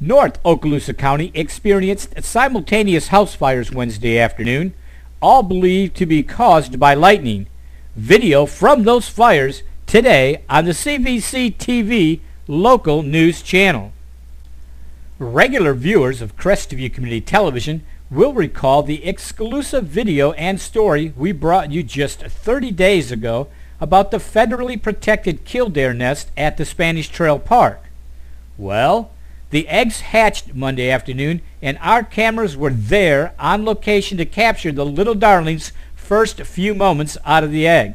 North Okaloosa County experienced simultaneous house fires Wednesday afternoon, all believed to be caused by lightning. Video from those fires today on the Cvctv local news channel. Regular viewers of CrestView Community Television will recall the exclusive video and story we brought you just 30 days ago about the federally protected killdeer nest at the Spanish Trail Park. Well, the eggs hatched Monday afternoon, and our cameras were there on location to capture the little darlings' first few moments out of the egg.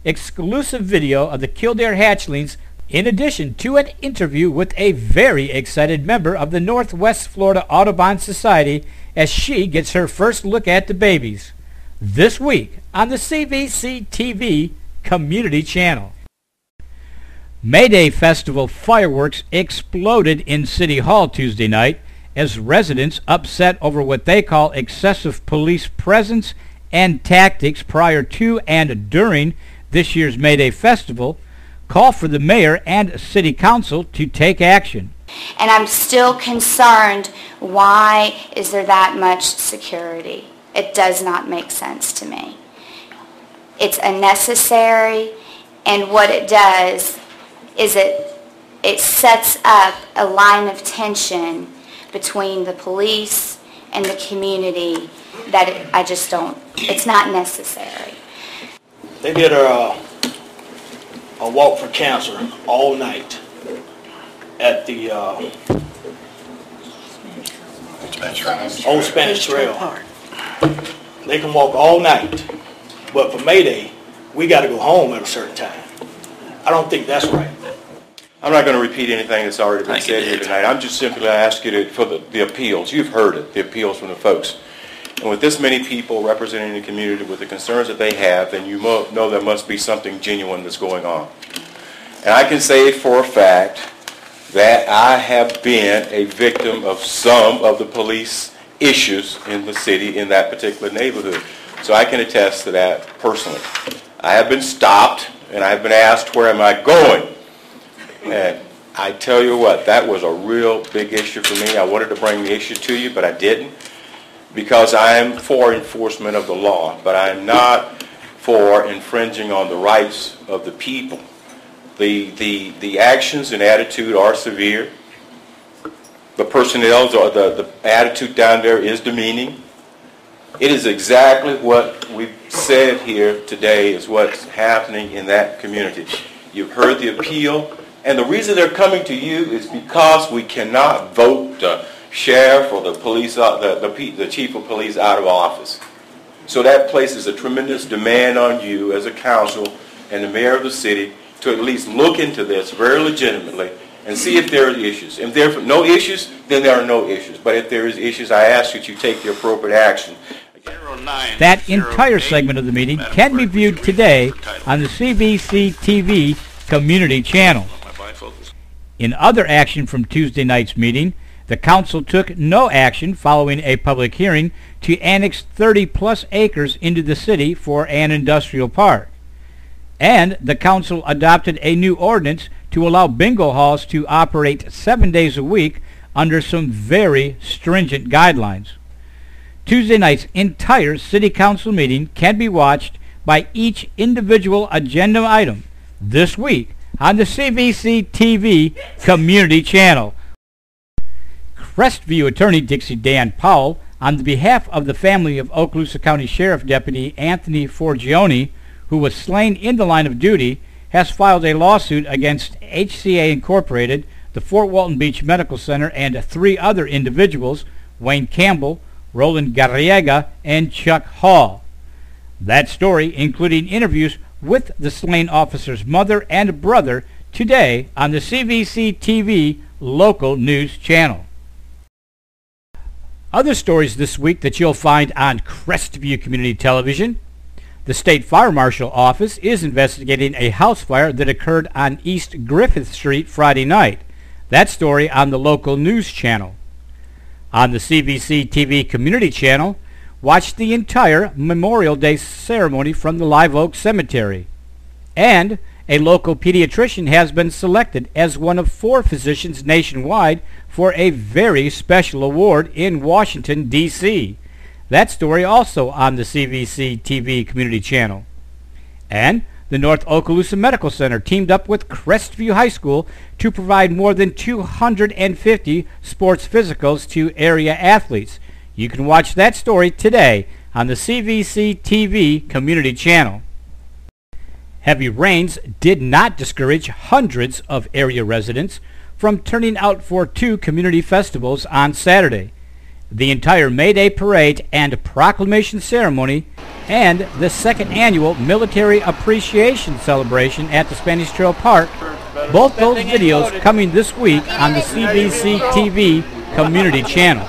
Exclusive video of the killdeer hatchlings, in addition to an interview with a very excited member of the Northwest Florida Audubon Society as she gets her first look at the babies. This week on the Cvctv Community Channel. May Day Festival fireworks exploded in City Hall Tuesday night as residents upset over what they call excessive police presence and tactics prior to and during this year's May Day Festival call for the mayor and city council to take action. And I'm still concerned, why is there that much security? It does not make sense to me. It's unnecessary, and what it does is it sets up a line of tension between the police and the community that I just don't, it's not necessary. They did a walk for cancer all night at the Old Spanish Trail. They can walk all night, but for May Day, we got to go home at a certain time. I don't think that's right. I'm not going to repeat anything that's already been said here tonight. I'm just simply going to ask you for the appeals. You've heard it, the appeals from the folks. And with this many people representing the community with the concerns that they have, then you know there must be something genuine that's going on. And I can say for a fact that I have been a victim of some of the police issues in the city in that particular neighborhood. So I can attest to that personally. I have been stopped and I have been asked, where am I going? And I tell you what, that was a real big issue for me. I wanted to bring the issue to you, but I didn't, because I am for enforcement of the law, but I am not for infringing on the rights of the people. The actions and attitude are severe. The personnel, or the attitude down there is demeaning. It is exactly what we've said here today is what's happening in that community. You've heard the appeal, and the reason they're coming to you is because we cannot vote the sheriff or the police, the chief of police out of office. So that places a tremendous demand on you as a council and the mayor of the city to at least look into this very legitimately and see if there are issues. If there are no issues, then there are no issues. But if there is issues, I ask that you take the appropriate action. That entire segment of the meeting can be viewed today on the Cvctv Community Channel. In other action from Tuesday night's meeting, the council took no action following a public hearing to annex 30-plus acres into the city for an industrial park. And the council adopted a new ordinance to allow bingo halls to operate 7 days a week under some very stringent guidelines. Tuesday night's entire city council meeting can be watched by each individual agenda item this week on the Cvctv Community Channel. CrestView attorney Dixie Dan Powell, on the behalf of the family of Okaloosa County Sheriff Deputy Anthony Forgione, who was slain in the line of duty, has filed a lawsuit against HCA Incorporated, the Fort Walton Beach Medical Center, and 3 other individuals, Wayne Campbell, Roland Garriega, and Chuck Hall. That story, including interviews with the slain officer's mother and brother, today on the Cvctv local news channel. Other stories this week that you'll find on CrestView Community Television. The State Fire Marshal Office is investigating a house fire that occurred on East Griffith Street Friday night. That story on the local news channel. On the Cvctv Community Channel, watch the entire Memorial Day ceremony from the Live Oak Cemetery. And A local pediatrician has been selected as one of 4 physicians nationwide for a very special award in Washington, D.C. That story also on the CVC-TV community channel. And the North Okaloosa Medical Center teamed up with CrestView High School to provide more than 250 sports physicals to area athletes. You can watch that story today on the CVC-TV community channel. Heavy rains did not discourage hundreds of area residents from turning out for 2 community festivals on Saturday. The entire May Day parade and proclamation ceremony and the 2nd annual military appreciation celebration at the Spanish Trail Park, both those videos coming this week on the CBC TV community channel.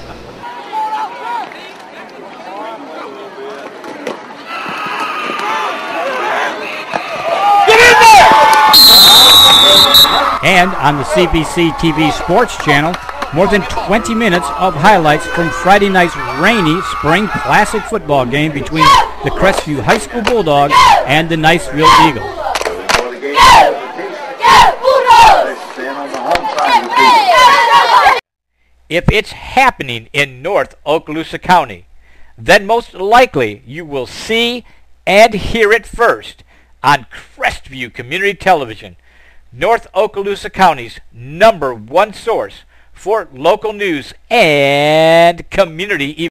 And on the CBC TV Sports channel, more than 20 minutes of highlights from Friday night's rainy spring classic football game between the CrestView High School Bulldogs and the Niceville Eagles. If it's happening in North Okaloosa County, then most likely you will see and hear it first on CrestView Community Television, North Okaloosa County's #1 source for local news and community events.